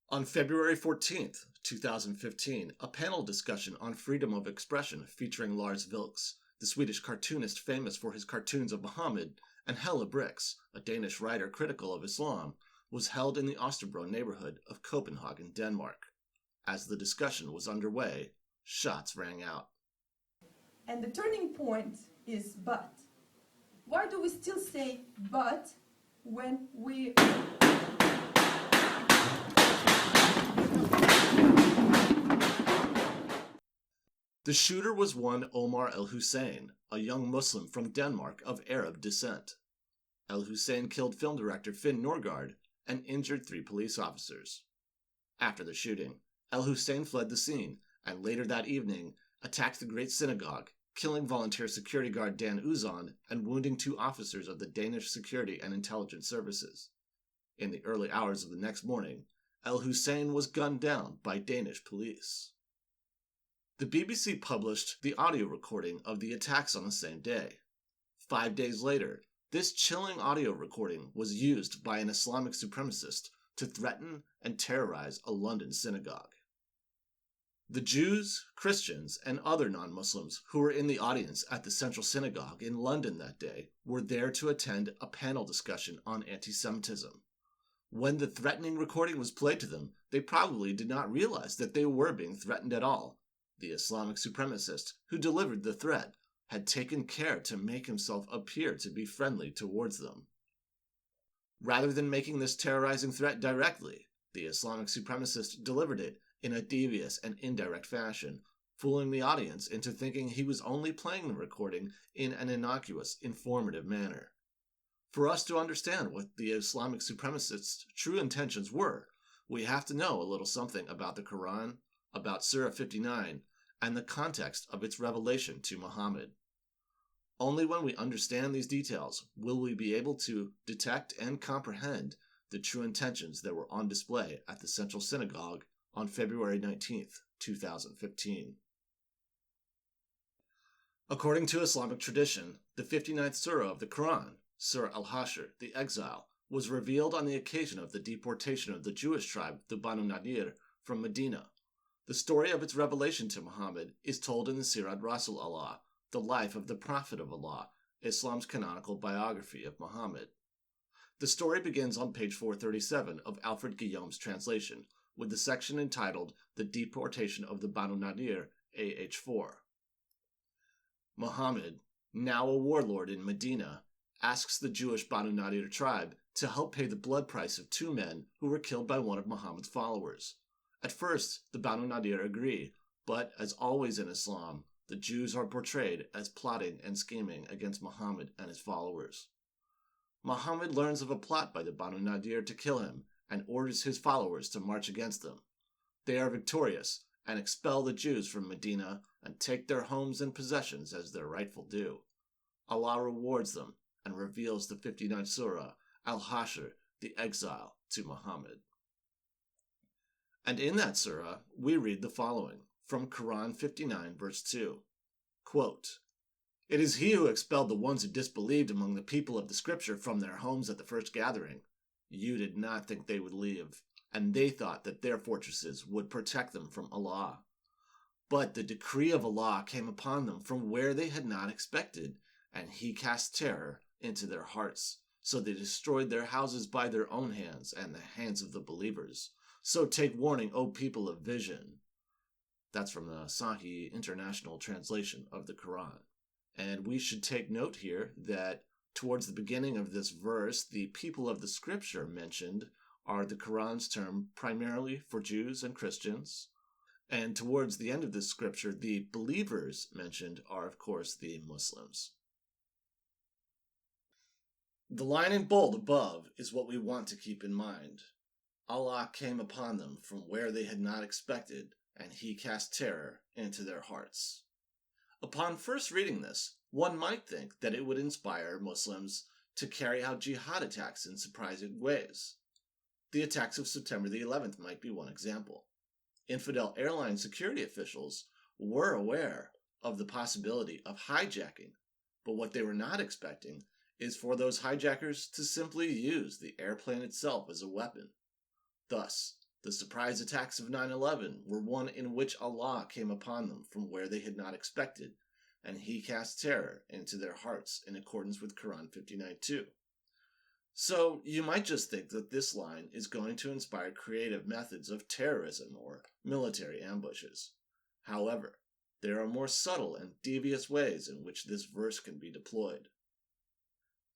On February 14th, 2015, a panel discussion on freedom of expression featuring Lars Vilks, the Swedish cartoonist famous for his cartoons of Muhammad, and Helle Brix, a Danish writer critical of Islam, was held in the Osterbro neighborhood of Copenhagen, Denmark. As the discussion was underway, shots rang out. And the turning point is but. Why do we still say but when we... The shooter was one Omar El-Hussein, a young Muslim from Denmark of Arab descent. El-Hussein killed film director Finn Nørgaard and injured 3 police officers. After the shooting, El-Hussein fled the scene and later that evening attacked the Great Synagogue, killing volunteer security guard Dan Uzan and wounding 2 officers of the Danish Security and Intelligence Services. In the early hours of the next morning, El-Hussein was gunned down by Danish police. The BBC published the audio recording of the attacks on the same day. 5 days later, this chilling audio recording was used by an Islamic supremacist to threaten and terrorize a London synagogue. The Jews, Christians, and other non-Muslims who were in the audience at the Central Synagogue in London that day were there to attend a panel discussion on anti-Semitism. When the threatening recording was played to them, they probably did not realize that they were being threatened at all. The Islamic supremacist who delivered the threat had taken care to make himself appear to be friendly towards them. Rather than making this terrorizing threat directly, the Islamic supremacist delivered it in a devious and indirect fashion, fooling the audience into thinking he was only playing the recording in an innocuous, informative manner. For us to understand what the Islamic supremacist's true intentions were, we have to know a little something about the Quran, about Surah 59, and the context of its revelation to Muhammad. Only when we understand these details will we be able to detect and comprehend the true intentions that were on display at the Central Synagogue on February 19th, 2015. According to Islamic tradition, the 59th Surah of the Quran, Surah Al-Hashr, the Exile, was revealed on the occasion of the deportation of the Jewish tribe, the Banu Nadir, from Medina. The story of its revelation to Muhammad is told in the Sirat Rasul Allah, the life of the Prophet of Allah, Islam's canonical biography of Muhammad. The story begins on page 437 of Alfred Guillaume's translation, with the section entitled The Deportation of the Banu Nadir, AH4. Muhammad, now a warlord in Medina, asks the Jewish Banu Nadir tribe to help pay the blood price of 2 men who were killed by one of Muhammad's followers. At first, the Banu Nadir agree, but as always in Islam, the Jews are portrayed as plotting and scheming against Muhammad and his followers. Muhammad learns of a plot by the Banu Nadir to kill him and orders his followers to march against them. They are victorious and expel the Jews from Medina and take their homes and possessions as their rightful due. Allah rewards them and reveals the 59th Surah, Al-Hashr, the Exile, to Muhammad. And in that surah, we read the following, from Quran 59, verse 2. Quote, "It is he who expelled the ones who disbelieved among the people of the scripture from their homes at the first gathering. You did not think they would leave, and they thought that their fortresses would protect them from Allah. But the decree of Allah came upon them from where they had not expected, and he cast terror into their hearts. So they destroyed their houses by their own hands and the hands of the believers. So take warning, O people of vision." That's from the Sahih International Translation of the Quran. And we should take note here that towards the beginning of this verse, the people of the scripture mentioned are the Quran's term primarily for Jews and Christians. And towards the end of this scripture, the believers mentioned are, of course, the Muslims. The line in bold above is what we want to keep in mind. Allah came upon them from where they had not expected, and he cast terror into their hearts. Upon first reading this, one might think that it would inspire Muslims to carry out jihad attacks in surprising ways. The attacks of September the 11th might be one example. Infidel airline security officials were aware of the possibility of hijacking, but what they were not expecting is for those hijackers to simply use the airplane itself as a weapon. Thus, The surprise attacks of 9/11 were one in which Allah came upon them from where they had not expected, and He cast terror into their hearts in accordance with Quran 59:2. So you might just think that this line is going to inspire creative methods of terrorism or military ambushes. However, there are more subtle and devious ways in which this verse can be deployed.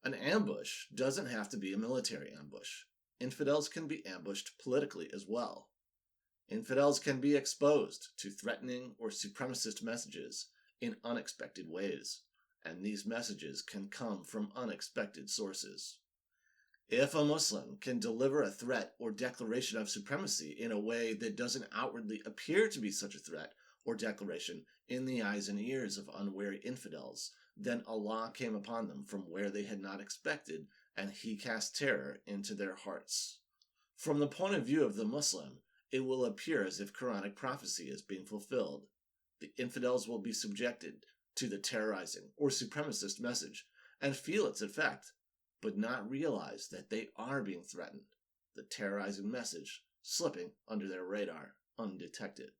An ambush doesn't have to be a military ambush. Infidels can be ambushed politically as well. Infidels can be exposed to threatening or supremacist messages in unexpected ways, and these messages can come from unexpected sources. If a Muslim can deliver a threat or declaration of supremacy in a way that doesn't outwardly appear to be such a threat or declaration in the eyes and ears of unwary infidels, then Allah came upon them from where they had not expected, and He cast terror into their hearts. From the point of view of the Muslim, it will appear as if Quranic prophecy is being fulfilled. The infidels will be subjected to the terrorizing or supremacist message and feel its effect, but not realize that they are being threatened, the terrorizing message slipping under their radar undetected.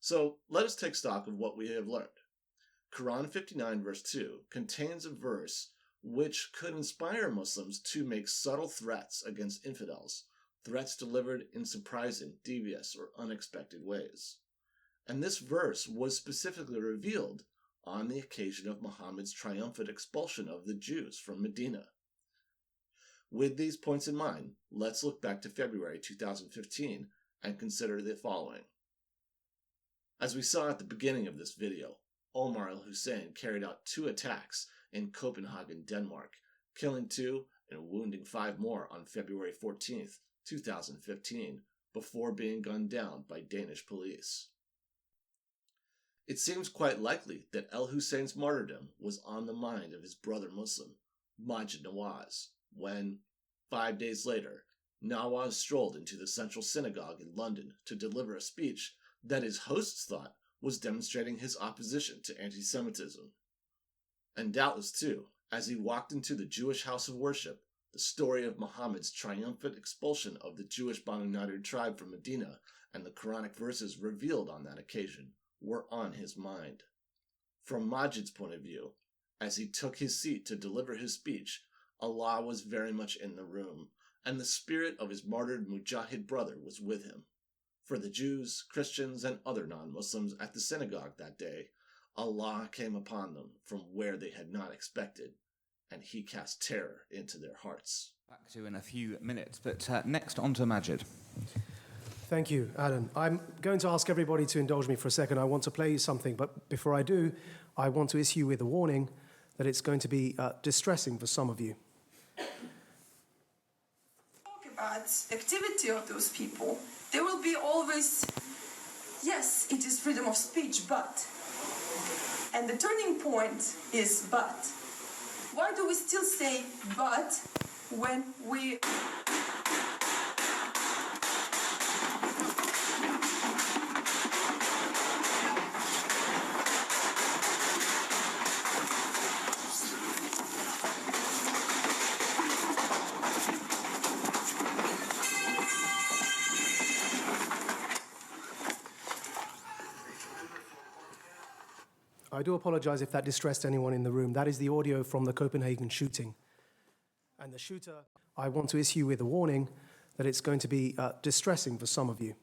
So let us take stock of what we have learned. Quran 59 verse 2 contains a verse which could inspire Muslims to make subtle threats against infidels, threats delivered in surprising, devious, or unexpected ways. And this verse was specifically revealed on the occasion of Muhammad's triumphant expulsion of the Jews from Medina. With these points in mind, let's look back to February 2015 and consider the following. As we saw at the beginning of this video, Omar al-Hussein carried out 2 attacks in Copenhagen, Denmark, killing 2 and wounding 5 more on February 14th, 2015, before being gunned down by Danish police. It seems quite likely that al-Hussein's martyrdom was on the mind of his brother Muslim, Maajid Nawaz, when, 5 days later, Nawaz strolled into the Central Synagogue in London to deliver a speech that his hosts thought was demonstrating his opposition to anti-Semitism. And doubtless, too, as he walked into the Jewish house of worship, the story of Muhammad's triumphant expulsion of the Jewish Banu Nadir tribe from Medina and the Quranic verses revealed on that occasion were on his mind. From Majid's point of view, as he took his seat to deliver his speech, Allah was very much in the room, and the spirit of his martyred Mujahid brother was with him. For the Jews, Christians, and other non-Muslims at the synagogue that day, Allah came upon them from where they had not expected, and He cast terror into their hearts. Back to in a few minutes, but next on to Maajid. Thank you, Alan. I'm going to ask everybody to indulge me for a second. I want to play you something, but before I do, I want to issue with a warning that it's going to be distressing for some of you. Talk about activity of those people. There will be always, yes, it is freedom of speech, but. And the turning point is but. Why do we still say but when we... I do apologize if that distressed anyone in the room. That is the audio from the Copenhagen shooting. And the shooter, I want to issue with a warning that it's going to be distressing for some of you.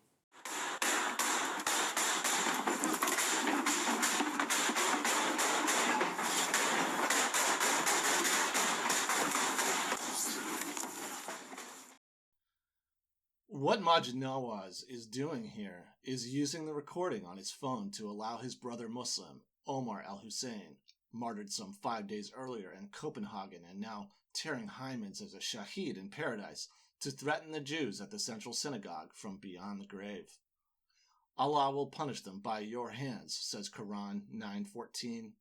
What Maajid Nawaz is doing here is using the recording on his phone to allow his brother Muslim, Omar al-Hussein, martyred some 5 days earlier in Copenhagen and now tearing hymens as a shaheed in paradise, to threaten the Jews at the Central Synagogue from beyond the grave. Allah will punish them by your hands, says Quran 9:14.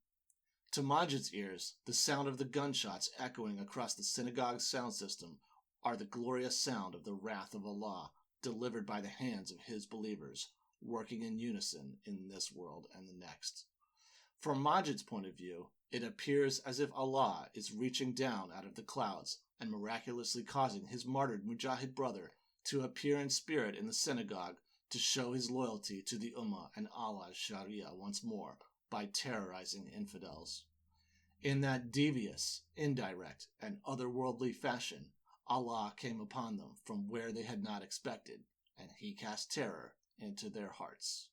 To Majid's ears, the sound of the gunshots echoing across the synagogue's sound system are the glorious sound of the wrath of Allah, delivered by the hands of His believers, working in unison in this world and the next. From Majid's point of view, it appears as if Allah is reaching down out of the clouds and miraculously causing his martyred Mujahid brother to appear in spirit in the synagogue to show his loyalty to the Ummah and Allah's Sharia once more by terrorizing infidels. In that devious, indirect, and otherworldly fashion, Allah came upon them from where they had not expected, and he cast terror into their hearts.